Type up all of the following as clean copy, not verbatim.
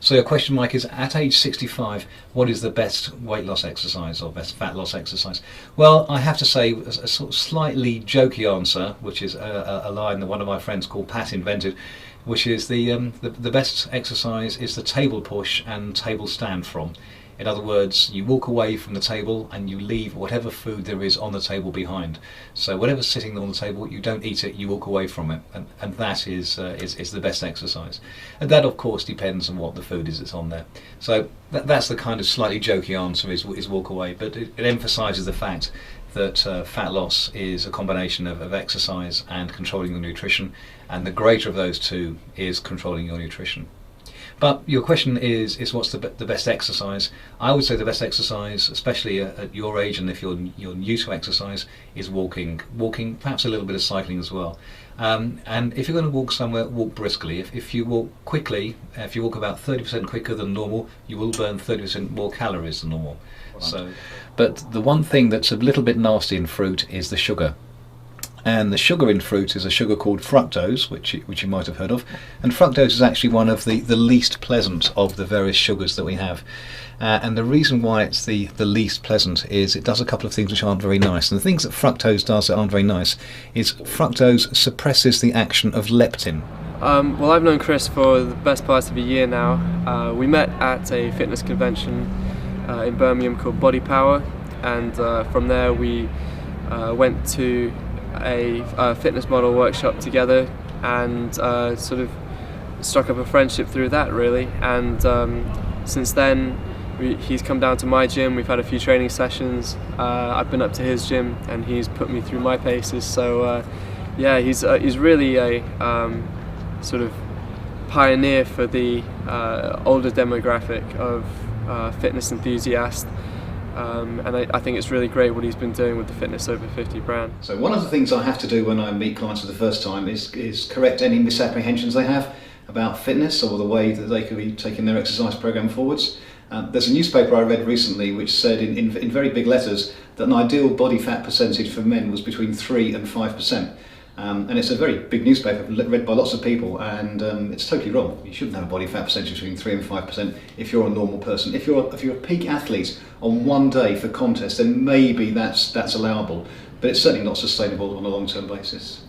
So your question, Mike, is at age 65, what is the best weight loss exercise or best fat loss exercise? Well, I have to say a sort of slightly jokey answer, which is a line that one of my friends called Pat invented, which is the best exercise is the table push and table stand from. In other words, you walk away from the table and you leave whatever food there is on the table behind. So whatever's sitting on the table, you don't eat it, you walk away from it, and that is the best exercise. And that, of course, depends on what the food is that's on there. So that's the kind of slightly jokey answer, is walk away, but it emphasises the fact that fat loss is a combination of exercise and controlling your nutrition, and the greater of those two is controlling your nutrition. But your question is what's the best exercise? I would say the best exercise, especially at your age, and if you're new to exercise, is walking, perhaps a little bit of cycling as well. And if you're going to walk somewhere, walk briskly. If you walk quickly, if you walk about 30% quicker than normal, you will burn 30% more calories than normal. Right. So, but the one thing that's a little bit nasty in fruit is the sugar. And the sugar in fruit is a sugar called fructose, which you might have heard of. And fructose is actually one of the least pleasant of the various sugars that we have. And the reason why it's the least pleasant is it does a couple of things which aren't very nice. And the things that fructose does that aren't very nice is fructose suppresses the action of leptin. Well, I've known Chris for the best part of a year now. We met at a fitness convention in Birmingham called Body Power. And from there we went to a fitness model workshop together, and sort of struck up a friendship through that, really. And since then he's come down to my gym, we've had a few training sessions, I've been up to his gym and he's put me through my paces. So yeah, he's really a sort of pioneer for the older demographic of fitness enthusiasts. And I think it's really great what he's been doing with the Fitness Over 50 brand. So one of the things I have to do when I meet clients for the first time is correct any misapprehensions they have about fitness or the way that they could be taking their exercise program forwards. There's a newspaper I read recently which said in very big letters that an ideal body fat percentage for men was between 3 and 5%. And it's a very big newspaper read by lots of people, and it's totally wrong. You shouldn't have a body fat percentage between 3 and 5% if you're a normal person. If you're a peak athlete on one day for contest, then maybe that's allowable, but it's certainly not sustainable on a long-term basis.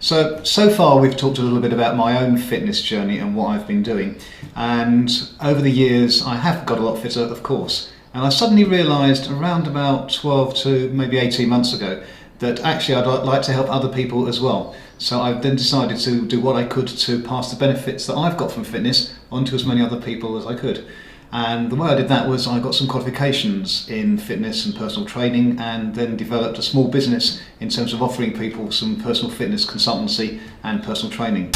So far we've talked a little bit about my own fitness journey and what I've been doing, and over the years I have got a lot fitter, of course, and I suddenly realised around about 12 to maybe 18 months ago that actually I'd like to help other people as well. So I've then decided to do what I could to pass the benefits that I've got from fitness onto as many other people as I could. And the way I did that was I got some qualifications in fitness and personal training, and then developed a small business in terms of offering people some personal fitness consultancy and personal training.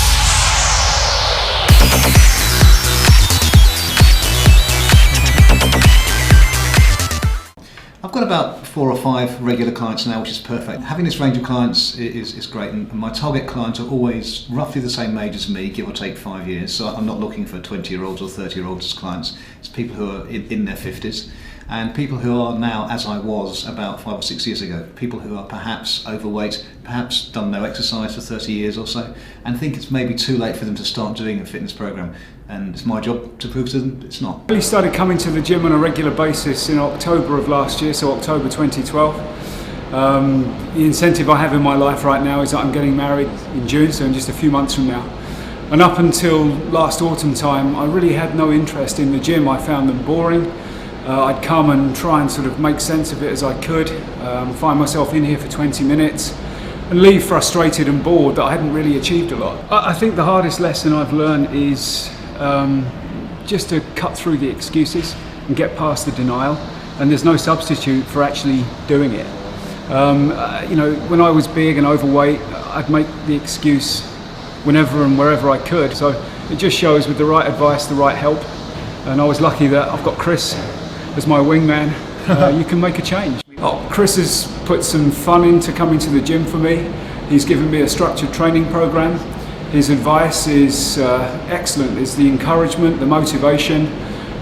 I've got about 4 or 5 regular clients now, which is perfect. Having this range of clients is great, and my target clients are always roughly the same age as me, give or take 5 years. So I'm not looking for 20-year-olds or 30-year-olds as clients. It's people who are in their 50s, and people who are now, as I was about 5 or 6 years ago, people who are perhaps overweight, perhaps done no exercise for 30 years or so, and think it's maybe too late for them to start doing a fitness program. And it's my job to prove to them it's not. I really started coming to the gym on a regular basis in October of last year, so October 2012. The incentive I have in my life right now is that I'm getting married in June, so in just a few months from now. And up until last autumn time, I really had no interest in the gym. I found them boring. I'd come and try and sort of make sense of it as I could, find myself in here for 20 minutes and leave frustrated and bored that I hadn't really achieved a lot. I think the hardest lesson I've learned is just to cut through the excuses and get past the denial, and there's no substitute for actually doing it. You know, when I was big and overweight, I'd make the excuse whenever and wherever I could, so it just shows with the right advice, the right help, and I was lucky that I've got Chris as my wingman. You can make a change. Chris has put some fun into coming to the gym for me. He's given me a structured training program. His advice is excellent. It's the encouragement, the motivation,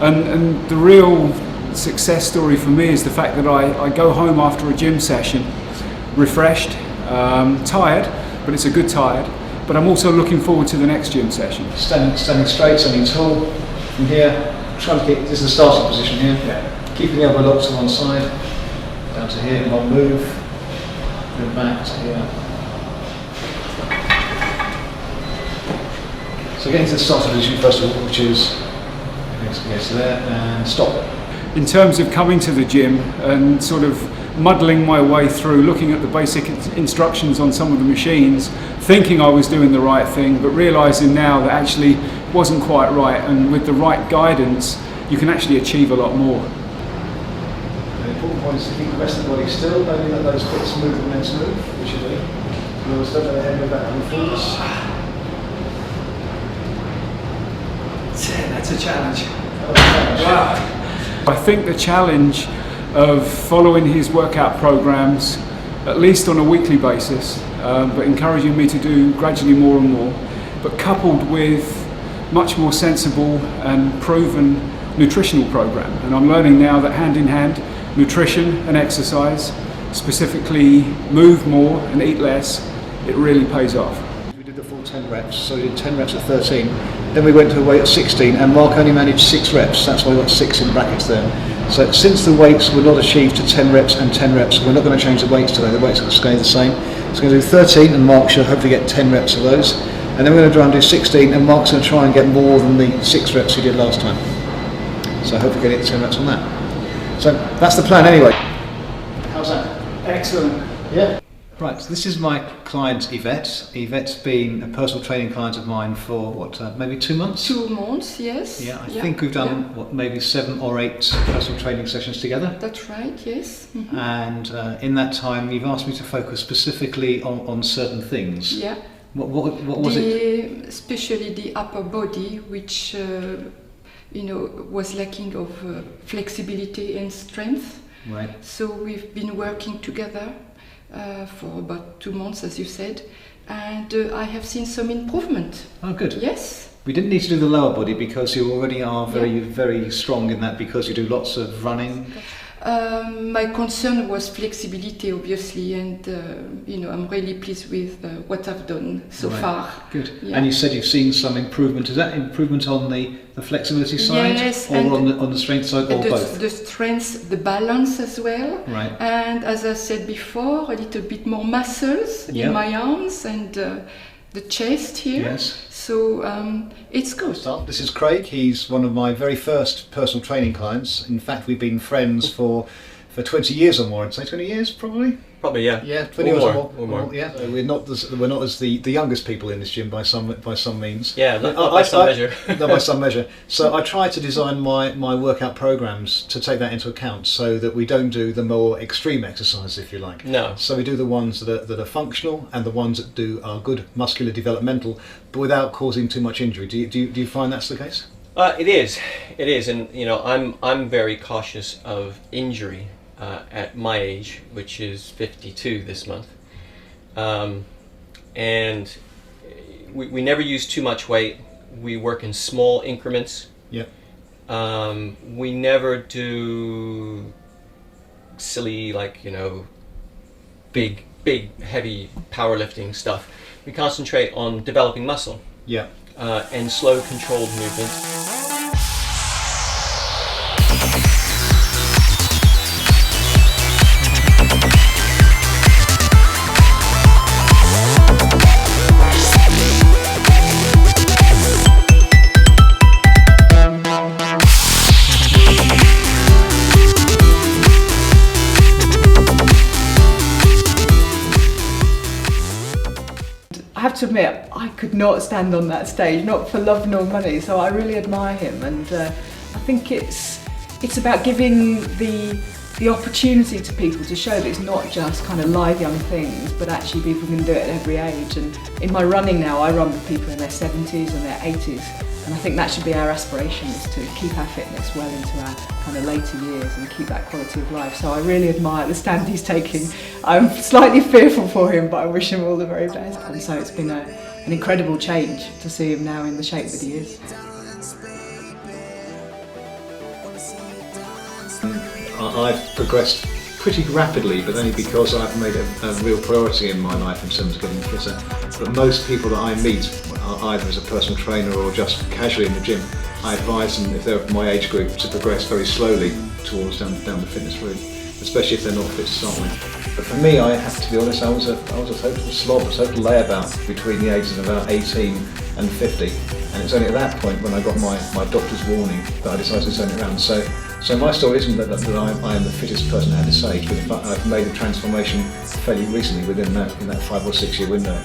and the real success story for me is the fact that I go home after a gym session refreshed, tired, but it's a good tired, but I'm also looking forward to the next gym session. Standing straight, standing tall, From here, trying to keep, this is the starting position here, keeping the elbow locked to one side, down to here, one move, then back to here. So getting to the starting position first of all, which is, to there, and stop. In terms of coming to the gym and sort of muddling my way through, looking at the basic instructions on some of the machines, thinking I was doing the right thing, but realising now that actually it wasn't quite right, and with the right guidance you can actually achieve a lot more. The important point is to keep the rest of the body still, only let those hips move and legs move, which you do. You'll step the head, go back and forwards. That's a challenge. Wow. I think the challenge of following his workout programs, at least on a weekly basis, but encouraging me to do gradually more and more, but coupled with much more sensible and proven nutritional program. And I'm learning now that hand in hand, nutrition and exercise, specifically move more and eat less, it really pays off. We did the full 10 reps, so we did 10 reps at 13, then we went to a weight at 16, and Mark only managed 6 reps, that's why we got 6 in brackets there. So since the weights were not achieved to 10 reps and 10 reps, we're not going to change the weights today, the weights will stay the same. So we're going to do 13, and Mark should hopefully get 10 reps of those, and then we're going to try and do 16, and Mark's going to try and get more than the 6 reps he did last time. So hopefully get 10 reps on that. So that's the plan anyway. How's that? Excellent. Yeah. Right, so this is my client Yvette. Yvette's been a personal training client of mine for what, maybe 2 months? 2 months, yes. Yeah, I think we've done what, maybe 7 or 8 personal training sessions together. That's right, yes. Mm-hmm. And in that time, you've asked me to focus specifically on certain things. Yeah. What was it? Especially the upper body, which was lacking of flexibility and strength. Right. So we've been working together for about 2 months, as you said, and I have seen some improvement. Oh, good. Yes. We didn't need to do the lower body because you already are very strong in that, because you do lots of running. My concern was flexibility, obviously, and I'm really pleased with what I've done so far. Good. Yeah. And you said you've seen some improvement. Is that improvement on the flexibility side, yes, or on the strength side, or both? The strength, the balance as well. Right. And as I said before, a little bit more muscles in my arms and the chest here. Yes. So it's good. This is Craig. He's one of my very first personal training clients. In fact, we've been friends for 20 years or more. I'd say 20 years, probably. Probably, yeah. Yeah, 20 years or more. Yeah, so we're not as the youngest people in this gym by some means. Yeah, not by some measure. Not by some measure. So I try to design my workout programs to take that into account, so that we don't do the more extreme exercises, if you like. No. So we do the ones that are functional, and the ones that are good muscular developmental, but without causing too much injury. Do you find that's the case? It is, and I'm very cautious of injury. At my age, which is 52 this month, and we never use too much weight. We work in small increments. Yep. We never do silly, big heavy powerlifting stuff. We concentrate on developing muscle. Yeah. And slow, controlled movements. I have to admit, I could not stand on that stage, not for love nor money, so I really admire him, and I think it's about giving the opportunity to people to show that it's not just kind of live young things, but actually people can do it at every age. And in my running now, I run with people in their 70s and their 80s, and I think that should be our aspiration, is to keep our fitness well into our kind of later years and keep that quality of life. So I really admire the stand he's taking. I'm slightly fearful for him, but I wish him all the very best. And so it's been an incredible change to see him now in the shape that he is. I've progressed pretty rapidly, but only because I've made a real priority in my life in terms of getting fitter. But most people that I meet, either as a personal trainer or just casually in the gym, I advise them, if they're of my age group, to progress very slowly towards down the fitness route, especially if they're not fit to start with. But for me, I have to be honest, I was a total slob, a total layabout between the ages of about 18 and 50, and it's only at that point when I got my doctor's warning that I decided to turn it around. So my story isn't that I am the fittest person at this age, but in fact I've made a transformation fairly recently within that 5 or 6 year window.